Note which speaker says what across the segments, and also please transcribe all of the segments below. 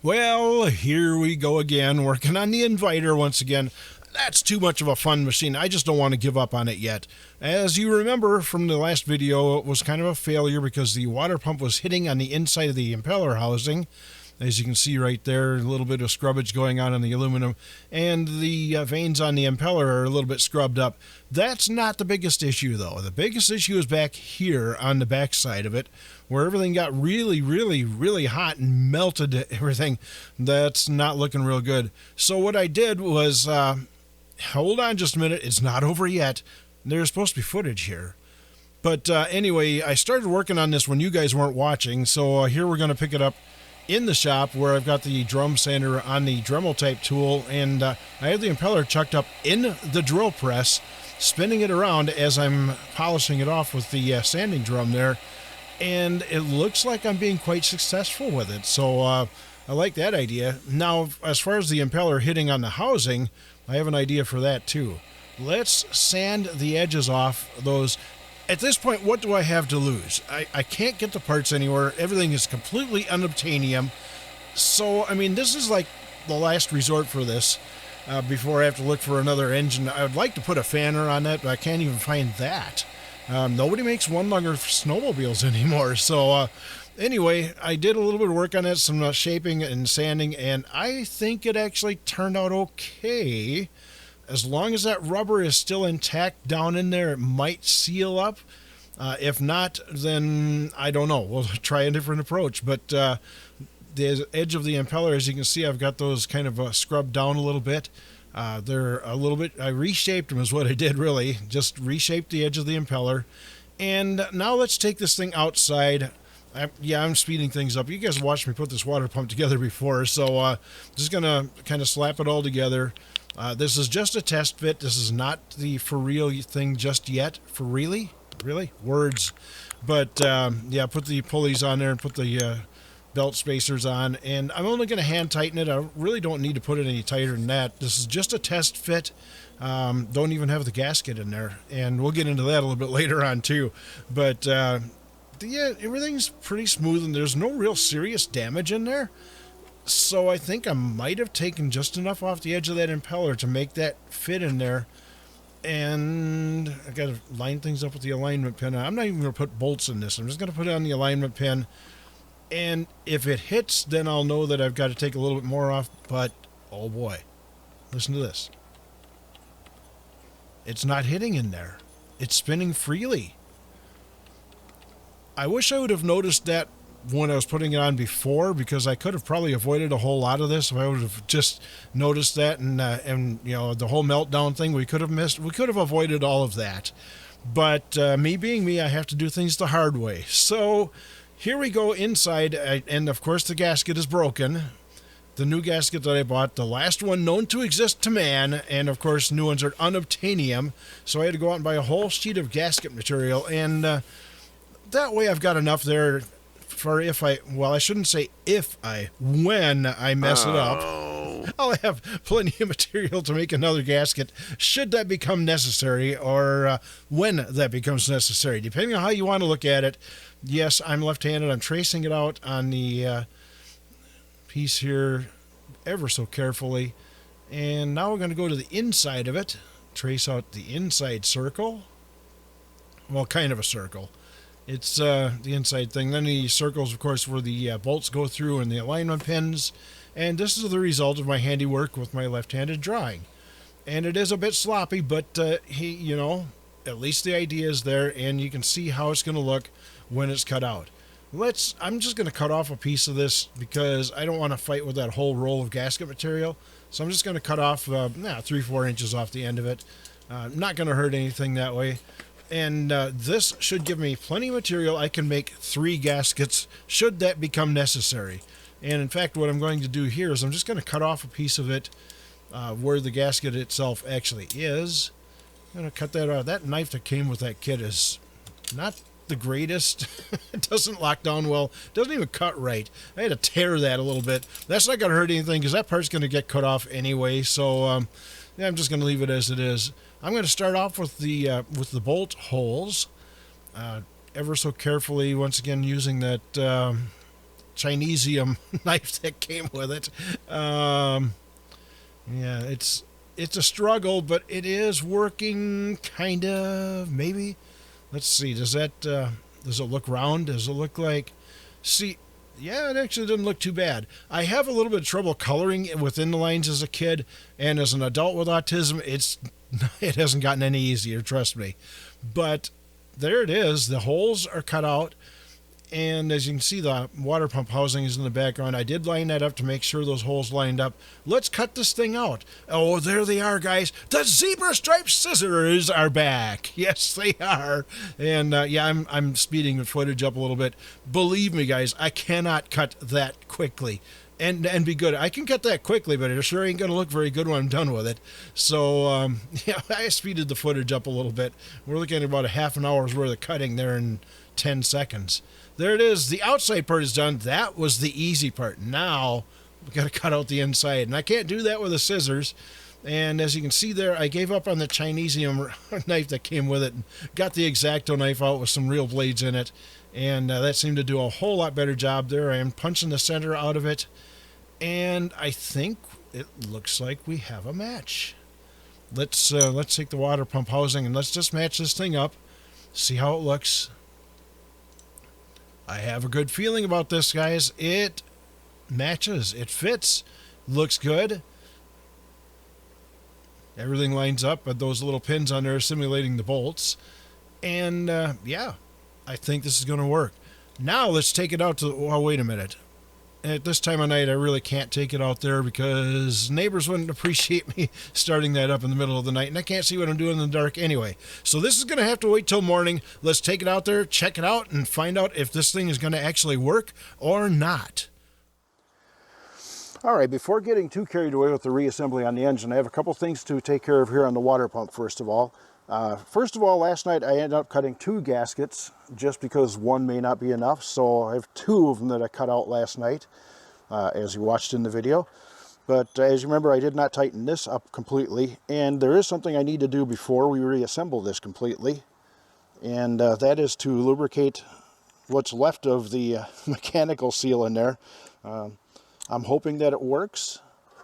Speaker 1: Well, here we go again, working on the inviter once again. That's too much of a fun machine. I just don't want to give up on it yet. As you remember from the last video, it was kind of a failure because the water pump was hitting on the inside of the impeller housing. As you can see right there, a little bit of scrubbage going on the aluminum, and the vanes on the impeller are a little bit scrubbed up. That's not the biggest issue, though. The biggest issue is back here on the back side of it, where everything got really hot and melted everything. That's not looking real good. So what I did was, hold on just a minute, it's not over yet. There's supposed to be footage here. But anyway, I started working on this when you guys weren't watching, so here we're going to pick it up in the shop where I've got the drum sander on the Dremel type tool, and I have the impeller chucked up in the drill press, spinning it around as I'm polishing it off with the sanding drum there, and it looks like I'm being quite successful with it, so I like that idea. Now, as far as the impeller hitting on the housing, I have an idea for that too. Let's sand the edges off those. At this point, what do I have to lose? I can't get the parts anywhere. Everything is completely unobtanium. So, I mean, this is like the last resort for this before I have to look for another engine. I would like to put a fanner on that, but I can't even find that. Nobody makes one-lunger snowmobiles anymore. So, anyway, I did a little bit of work on it, some shaping and sanding, and I think it actually turned out okay. As long as that rubber is still intact down in there, it might seal up. If not, then I don't know. We'll try a different approach. But the edge of the impeller, as you can see, I've got those kind of scrubbed down a little bit. They're a little bit, I reshaped them is what I did really. Just reshaped the edge of the impeller. And now let's take this thing outside. I'm speeding things up. You guys watched me put this water pump together before, so just going to kind of slap it all together. This is just a test fit. This is not the for real thing just yet. For really? Really? Words. But, yeah, put the pulleys on there and put the belt spacers on. And I'm only going to hand tighten it. I really don't need to put it any tighter than that. This is just a test fit. Don't even have the gasket in there. And we'll get into that a little bit later on, too. But, yeah, everything's pretty smooth, and there's no real serious damage in there. So I think I might have taken just enough off the edge of that impeller to make that fit in there. And I got to line things up with the alignment pin. I'm not even going to put bolts in this. I'm just going to put it on the alignment pin. And if it hits, then I'll know that I've got to take a little bit more off. But, oh boy, listen to this. It's not hitting in there. It's spinning freely. I wish I would have noticed that when I was putting it on before, because I could have probably avoided a whole lot of this if I would have just noticed that, and you know, the whole meltdown thing we could have missed. We could have avoided all of that. But me being me, I have to do things the hard way. So here we go inside, and of course the gasket is broken. The new gasket that I bought, the last one known to exist to man, and of course new ones are unobtanium. So I had to go out and buy a whole sheet of gasket material, and that way I've got enough there for if I, well, I shouldn't say when I mess it up, I'll have plenty of material to make another gasket should that become necessary, or when that becomes necessary, depending on how you want to look at it. Yes, I'm left-handed. I'm tracing it out on the piece here ever so carefully. And now we're going to go to the inside of it, trace out the inside circle. Well, kind of a circle. It's the inside thing. Then the circles, of course, where the bolts go through and the alignment pins. And this is the result of my handiwork with my left-handed drawing. And it is a bit sloppy, but you know, at least the idea is there, and you can see how it's going to look when it's cut out. I'm just going to cut off a piece of this because I don't want to fight with that whole roll of gasket material. So I'm just going to cut off 3-4 inches off the end of it. Not going to hurt anything that way. And this should give me plenty of material. I can make 3 gaskets should that become necessary. And in fact, what I'm going to do here is I'm just going to cut off a piece of it where the gasket itself actually is. I'm going to cut that out. That knife that came with that kit is not the greatest. It doesn't lock down well. It doesn't even cut right. I had to tear that a little bit. That's not going to hurt anything because that part's going to get cut off anyway. So yeah, I'm just going to leave it as it is. I'm going to start off with the bolt holes, ever so carefully. Once again, using that Chinesium knife that came with it. Yeah, it's a struggle, but it is working, kind of, maybe. Let's see, does it look round? Does it look like, see, yeah, it actually doesn't look too bad. I have a little bit of trouble coloring within the lines as a kid, and as an adult with autism, it hasn't gotten any easier, trust me. But there it is. The holes are cut out. And as you can see, the water pump housing is in the background. I did line that up to make sure those holes lined up. Let's cut this thing out. Oh, there they are, guys. The zebra stripe scissors are back. Yes, they are. And yeah, I'm speeding the footage up a little bit. Believe me, guys, I cannot cut that quickly and be good. I can cut that quickly, but it sure ain't going to look very good when I'm done with it. So, yeah, I speeded the footage up a little bit. We're looking at about a half an hour's worth of cutting there in 10 seconds. There it is. The outside part is done. That was the easy part. Now we got to cut out the inside, and I can't do that with the scissors. And as you can see there, I gave up on the Chinesium knife that came with it and got the X-Acto knife out with some real blades in it, and that seemed to do a whole lot better job there. I am punching the center out of it, and I think it looks like we have a match. Let's take the water pump housing and let's just match this thing up, see how it looks. I have a good feeling about this, guys. It matches. It fits. Looks good. Everything lines up, but those little pins on there are simulating the bolts. And, yeah, I think this is going to work. Now let's take it out to... Oh, wait a minute. At this time of night, I really can't take it out there because neighbors wouldn't appreciate me starting that up in the middle of the night, and I can't see what I'm doing in the dark anyway. So this is going to have to wait till morning. Let's take it out there, check it out, and find out if this thing is going to actually work or not.
Speaker 2: All right, before getting too carried away with the reassembly on the engine, I have a couple things to take care of here on the water pump, first of all. Last night I ended up cutting 2 gaskets just because one may not be enough. So I have 2 of them that I cut out last night, as you watched in the video. But as you remember, I did not tighten this up completely. And there is something I need to do before we reassemble this completely. And that is to lubricate what's left of the mechanical seal in there. I'm hoping that it works.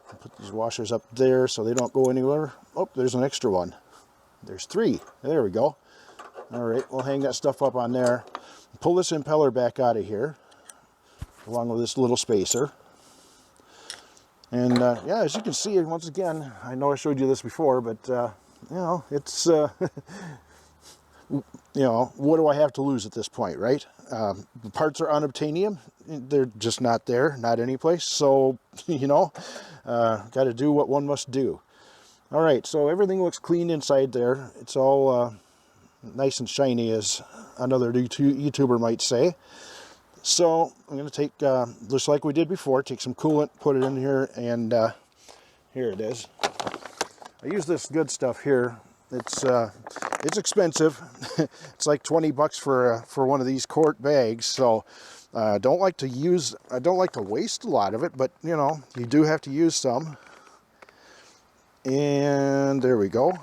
Speaker 2: I'll put these washers up there so they don't go anywhere. Oh, there's an extra one. There's 3. There we go. All right, we'll hang that stuff up on there. Pull this impeller back out of here, along with this little spacer. And yeah, as you can see, once again, I know I showed you this before, but you know, it's you know, what do I have to lose at this point, right? The parts are unobtanium. They're just not there, not any place. So, you know, got to do what one must do. All right, so everything looks clean inside there. It's all nice and shiny, as another YouTuber might say. So I'm going to take, just like we did before, take some coolant, put it in here, and here it is. I use this good stuff here. It's expensive. It's like 20 bucks for one of these quart bags. So I don't like to waste a lot of it, but you know, you do have to use some. And there we go.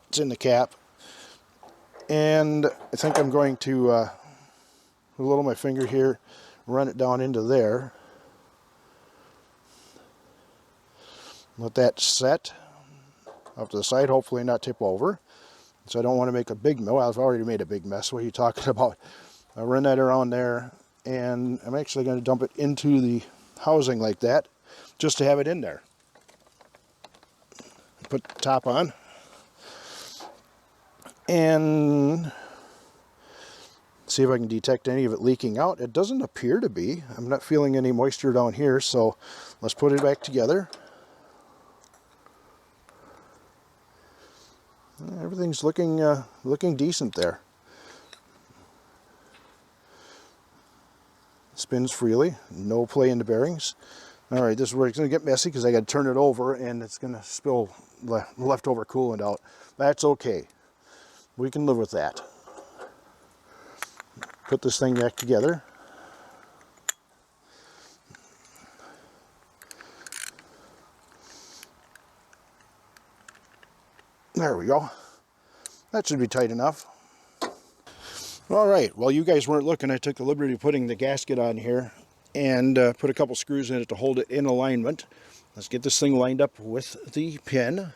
Speaker 2: It's in the cap. And I think I'm going to, with a little of my finger here, run it down into there. Let that set up to the side, hopefully not tip over. So I don't want to make a big mess. Well, I've already made a big mess. What are you talking about? I'll run that around there, and I'm actually going to dump it into the housing like that, just to have it in there. Put the top on. And see if I can detect any of it leaking out. It doesn't appear to be. I'm not feeling any moisture down here, so let's put it back together. Everything's looking decent there. Spins freely, no play in the bearings. All right, this is where it's going to get messy because I got to turn it over and it's going to spill leftover coolant out. That's okay. We can live with that. Put this thing back together. There we go. That should be tight enough. All right, while you guys weren't looking, I took the liberty of putting the gasket on here and put a couple screws in it to hold it in alignment. Let's get this thing lined up with the pin. A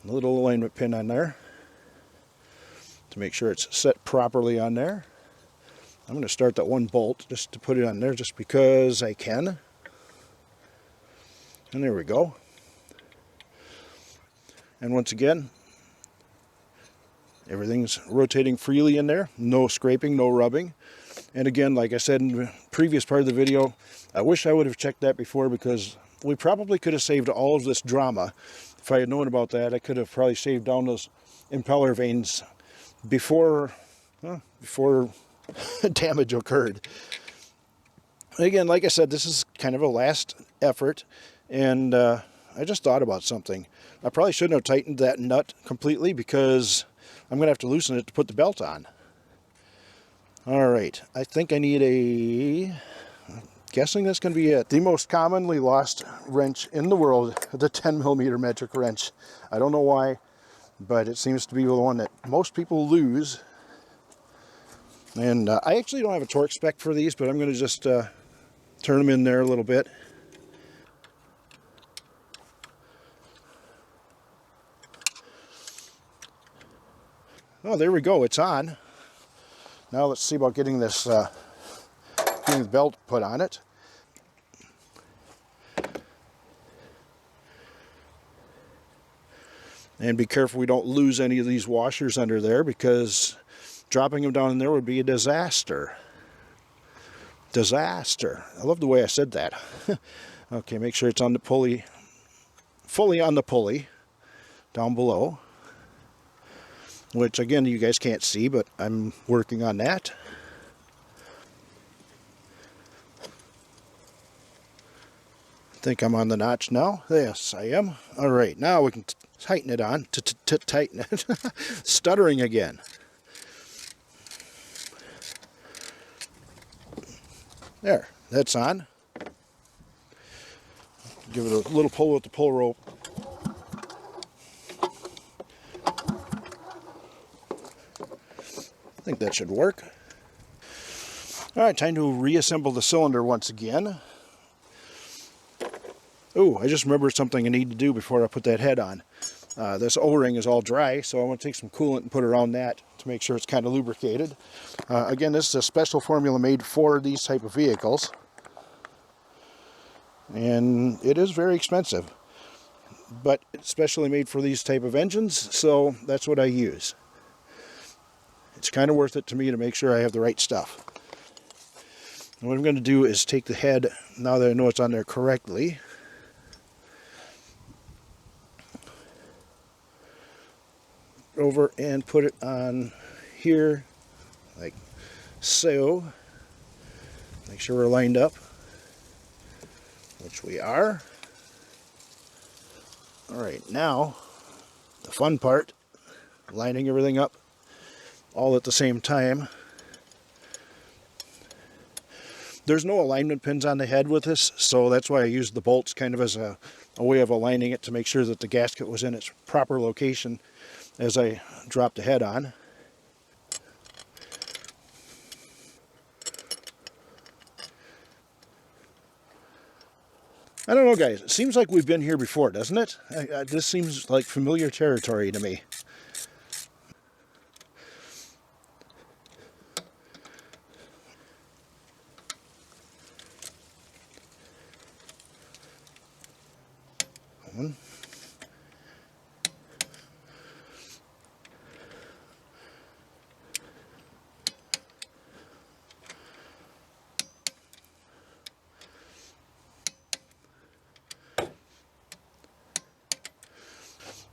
Speaker 2: little alignment pin on there to make sure it's set properly on there. I'm going to start that one bolt just to put it on there just because I can. And there we go. And once again, everything's rotating freely in there. No scraping, no rubbing. And again, like I said in the previous part of the video, I wish I would have checked that before, because we probably could have saved all of this drama. If I had known about that, I could have probably shaved down those impeller vanes before damage occurred. Again, like I said, this is kind of a last effort, and I just thought about something. I probably shouldn't have tightened that nut completely, because I'm going to have to loosen it to put the belt on. Alright, I think I need I'm guessing that's going to be it. The most commonly lost wrench in the world, the 10mm metric wrench. I don't know why, but it seems to be the one that most people lose. And I actually don't have a torque spec for these, but I'm going to just turn them in there a little bit. Oh, there we go, it's on. Now let's see about getting this, getting the belt put on it. And be careful we don't lose any of these washers under there, because dropping them down in there would be a disaster. Disaster. I love the way I said that. Okay, make sure it's on the pulley, fully on the pulley, down below. Which, again, you guys can't see, but I'm working on that. I think I'm on the notch now. Yes, I am. All right, now we can tighten it on. Tighten it. Stuttering again. There, that's on. Give it a little pull with the pull rope. I think that should work. All right, time to reassemble the cylinder once again. Oh, I just remembered something I need to do before I put that head on. This O-ring is all dry, so I want to take some coolant and put around that to make sure it's kind of lubricated. Again, this is a special formula made for these type of vehicles. And it is very expensive. But it's specially made for these type of engines, so that's what I use. It's kind of worth it to me to make sure I have the right stuff. And what I'm going to do is take the head, now that I know it's on there correctly, over and put it on here, like so. Make sure we're lined up, which we are. Alright, now, the fun part, lining everything up all at the same time. There's no alignment pins on the head with this, so that's why I used the bolts kind of as a way of aligning it to make sure that the gasket was in its proper location as I dropped the head on. I don't know, guys, it seems like we've been here before, doesn't it? This seems like familiar territory to me. One.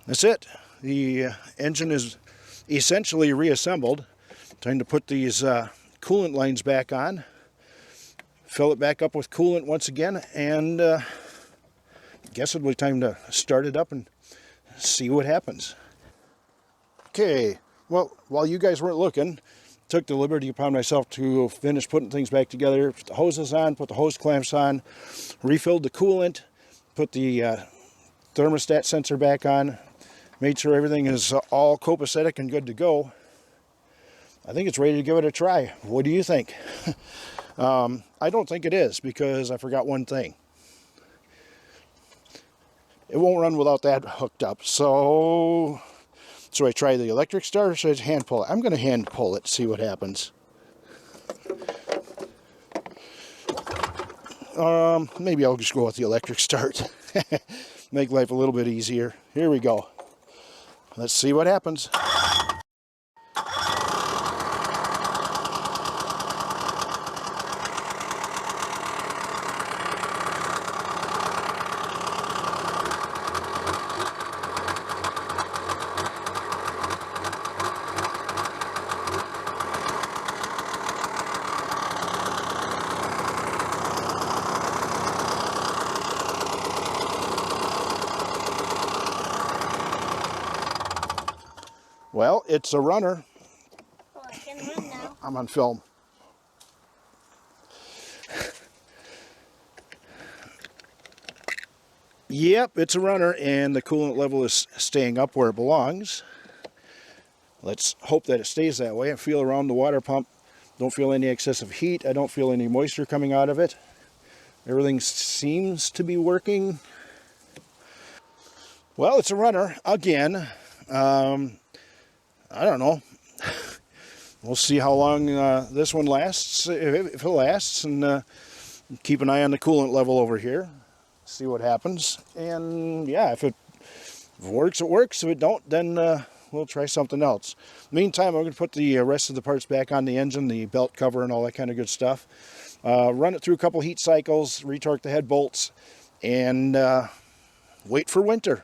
Speaker 2: That's it. The engine is essentially reassembled. Time to put these coolant lines back on, fill it back up with coolant once again, and guess it'll be time to start it up and see what happens. Okay, well, while you guys weren't looking, took the liberty upon myself to finish putting things back together. Put the hoses on, put the hose clamps on, refilled the coolant, put the thermostat sensor back on, made sure everything is all copacetic and good to go. I think it's ready to give it a try. What do you think? I don't think it is, because I forgot one thing. It won't run without that hooked up. So I try the electric start, or should I hand pull it? I'm going to hand pull it, see what happens. Maybe I'll just go with the electric start. Make life a little bit easier. Here we go. Let's see what happens. Well, it's a runner.
Speaker 3: Oh, I can run now.
Speaker 2: I'm on film. Yep, it's a runner, and the coolant level is staying up where it belongs. Let's hope that it stays that way. I feel around the water pump. Don't feel any excessive heat. I don't feel any moisture coming out of it. Everything seems to be working. Well, it's a runner again. I don't know. We'll see how long this one lasts, if it lasts, and keep an eye on the coolant level over here. See what happens. And yeah, if it works, it works. If it don't, then we'll try something else. Meantime, I'm going to put the rest of the parts back on the engine, the belt cover and all that kind of good stuff. Run it through a couple heat cycles, retorque the head bolts, and wait for winter.